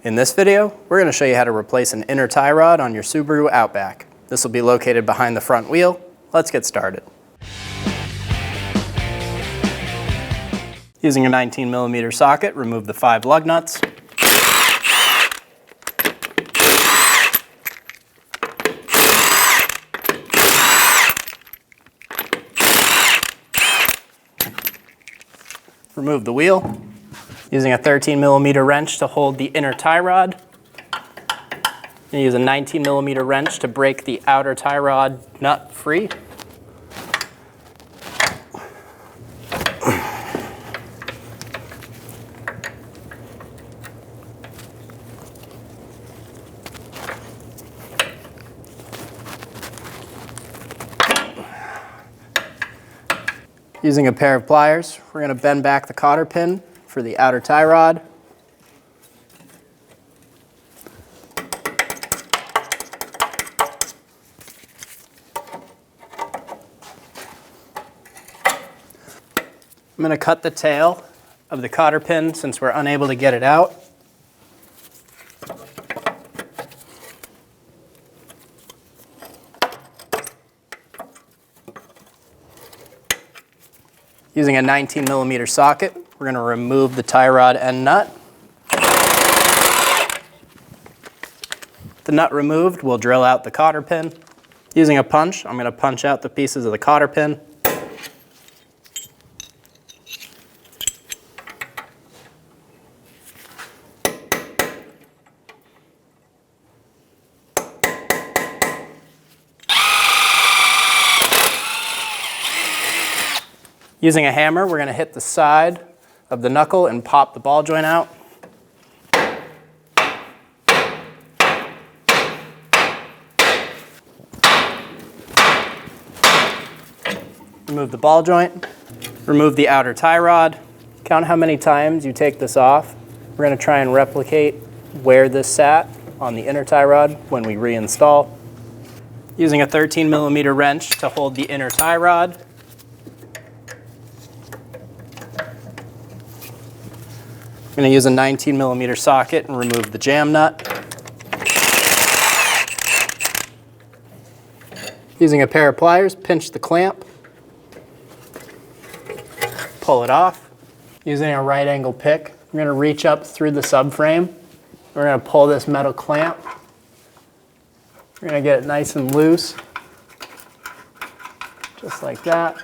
In this video, we're going to show you how to replace an inner tie rod on your Subaru Outback. This will be located behind the front wheel. Let's get started. Using a 19mm socket, remove the 5 lug nuts. Remove the wheel. Using a 13mm wrench to hold the inner tie rod. And use a 19mm wrench to break the outer tie rod nut free. Using a pair of pliers, we're going to bend back the cotter pin for the outer tie rod. I'm going to cut the tail of the cotter pin since we're unable to get it out. Using a 19mm socket, we're going to remove the tie rod end nut. The nut removed, we'll drill out the cotter pin. Using a punch, I'm going to punch out the pieces of the cotter pin. Using a hammer, we're going to hit the side of the knuckle and pop the ball joint out. Remove the ball joint. Remove the outer tie rod. Count how many times you take this off. We're going to try and replicate where this sat on the inner tie rod when we reinstall. Using a 13mm wrench to hold the inner tie rod. I'm going to use a 19mm socket and remove the jam nut. Using a pair of pliers, pinch the clamp. Pull it off. Using a right angle pick, we're going to reach up through the subframe. We're going to pull this metal clamp. We're going to get it nice and loose, just like that.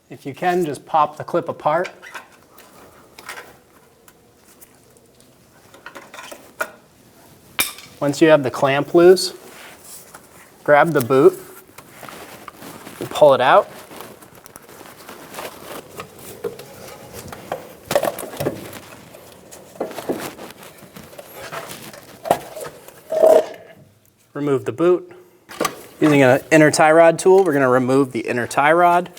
If you can, just pop the clip apart. Once you have the clamp loose, grab the boot and pull it out. Remove the boot. Using an inner tie rod tool, we're going to remove the inner tie rod.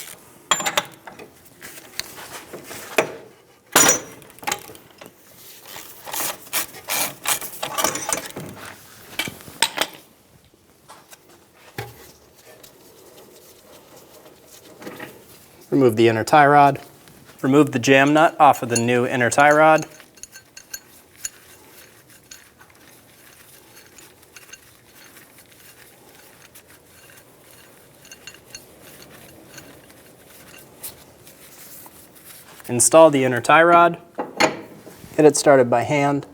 Remove the inner tie rod. Remove the jam nut off of the new inner tie rod. Install the inner tie rod. Get it started by hand.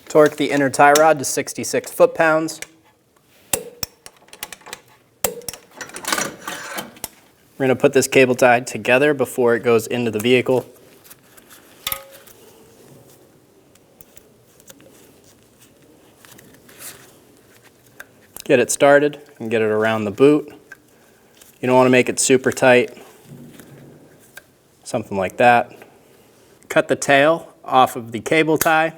Torque the inner tie rod to 66 foot-pounds. We're going to put this cable tie together before it goes into the vehicle. Get it started and get it around the boot. You don't want to make it super tight. Something like that. Cut the tail off of the cable tie.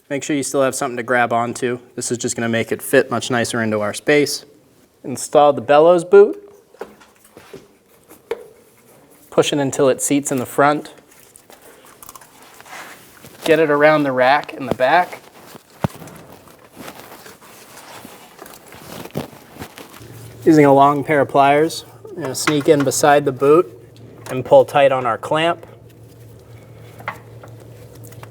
Make sure you still have something to grab onto. This is just going to make it fit much nicer into our space. Install the bellows boot. Push it until it seats in the front. Get it around the rack in the back. Using a long pair of pliers, we're going to sneak in beside the boot and pull tight on our clamp.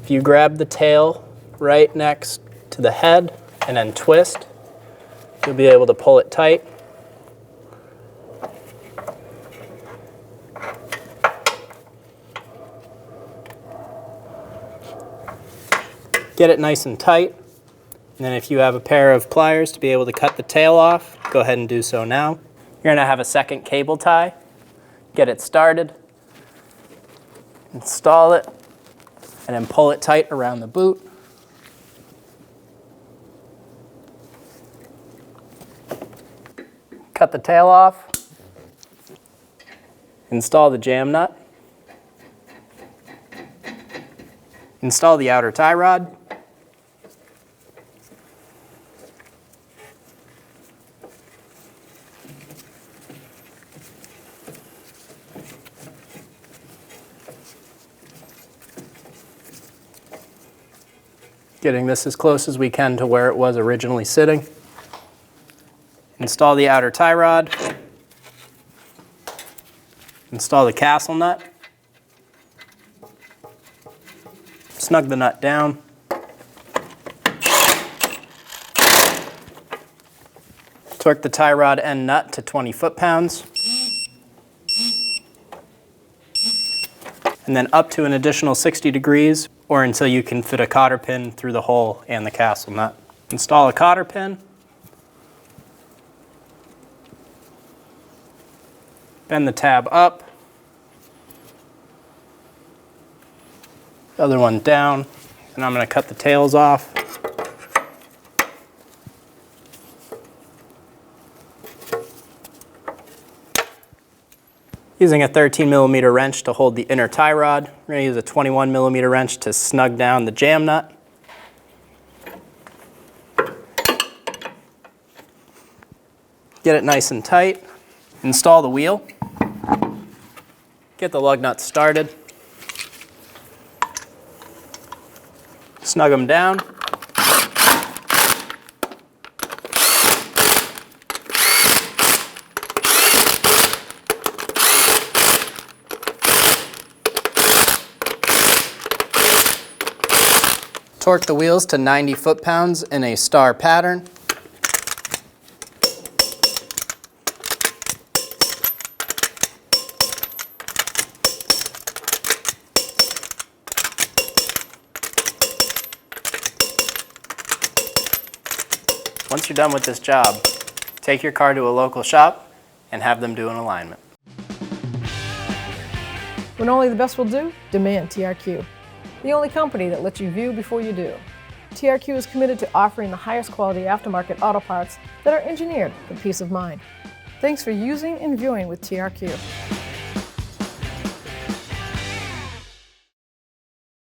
If you grab the tail right next to the head and then twist, you'll be able to pull it tight. Get it nice and tight. And then if you have a pair of pliers to be able to cut the tail off, go ahead and do so now. You're going to have a second cable tie. Get it started. Install it. And then pull it tight around the boot. Cut the tail off. Install the jam nut. Install the outer tie rod. Getting this as close as we can to where it was originally sitting. Install the outer tie rod. Install the castle nut. Snug the nut down. Torque the tie rod end nut to 20 foot-pounds. And then up to an additional 60 degrees, or until you can fit a cotter pin through the hole and the castle nut. Install a cotter pin. Bend the tab up. The other one down. And I'm going to cut the tails off. Using a 13mm wrench to hold the inner tie rod. We're going to use a 21mm wrench to snug down the jam nut. Get it nice and tight. Install the wheel. Get the lug nuts started. Snug them down. Torque the wheels to 90 foot-pounds in a star pattern. Once you're done with this job, take your car to a local shop and have them do an alignment. When only the best will do, demand TRQ. The only company that lets you view before you do. TRQ is committed to offering the highest quality aftermarket auto parts that are engineered for peace of mind. Thanks for using and viewing with TRQ.